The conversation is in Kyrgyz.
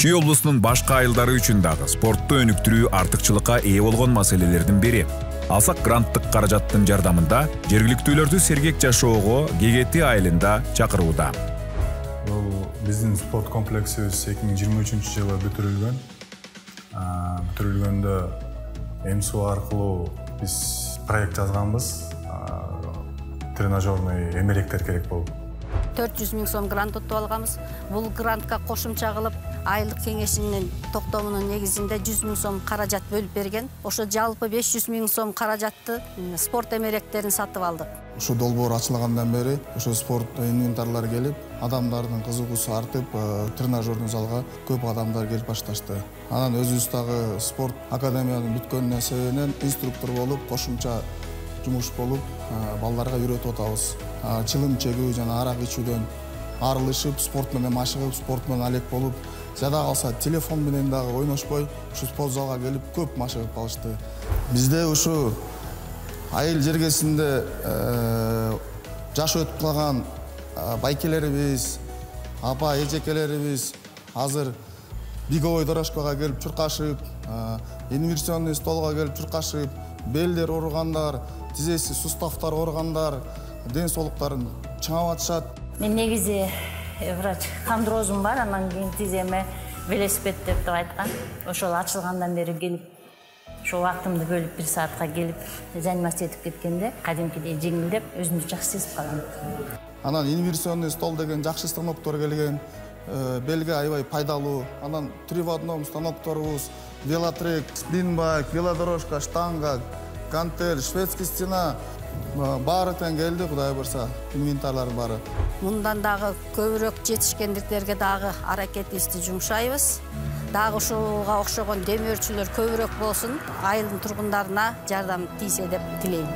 Чүй облусунун башка айылдары үчүн дагы спортту өнүктүрүү артыкчылыкка ээ болгон маселелердин бири. Алсак гранттык каражаттын жардамында жергиликтүүлөрдү сергек жашоого КГТ айылында чакырууда. Бул биздин спорт комплексибиз 2023-жылы бүтүрүлгөн. Бүтүрүлгөндө МСУ аркылуу биз проект жазганбыз. Тренажерный эмеректер керек болду. 400 000 сом грант утуп алганбыз. Бул грантка кошумча кылып, айылдык кеңешинин токтомунун негизинде 100 000 сом каражат бөлүп берген. Ошо жалпы 500 000 сом каражатты спорт эмеректерин сатып алдык. Ушу долбоор ачылгандан бери ошо спорт инвентарлар келип, адамдардын кызыгуусу артып, тренажерный залга көп адамдар келип башташты. Анан өзүбүз дагы спорт академиянын бүткөнүнөн себебинен инструктор болуп, кошумча жумуш болуп, балдарга үйрөтүп атабыз. Чылым чегүү жана арак ичүүдөн арылышып, спорт менен машыгып, спорт менен алек болуп, жада калса телефон менен дагы ойношпой, ушу спорт залга келип көп машыгып калышты. Бизде ушу айыл жергесинде жаш өтүп калган байкелерибиз, апа эжекелерибиз азыр беговой дорожкага келип чуркашып, инверсионный столго келип чуркашып, белдер ооругандар, тизеси суставтар ооругандар, ден соолуктарын чыңап атышат. Мен негизи врач хондрозум бар, анан кийин тиземе велосипед деп айткан. Ошол ачылгандан бери келип, ошол убактымды бөлүп 1 саатка келип заниматься этип кеткенде кадимкидей жеңилдеп, өзүмдү жакшы сезип калам. Анан инверсионный стол деген жакшы станоктор келген, белге аябай пайдалуу. Анан 3 в 1 станокторубуз, велотрек, спинбайк, велодорожка, штанга, гантель, шведский стена баары тең келди, Кудай буйрса, инвентарлардын баары. Мындан дагы көбүрөөк жетишкендиктерге дагы аракетибизди жумшайбыз. Дагы ушуга окшогон демөөрчүлөр көбүрөөк болсун, айылдын тургундарына жардам тийсе деп тилейм.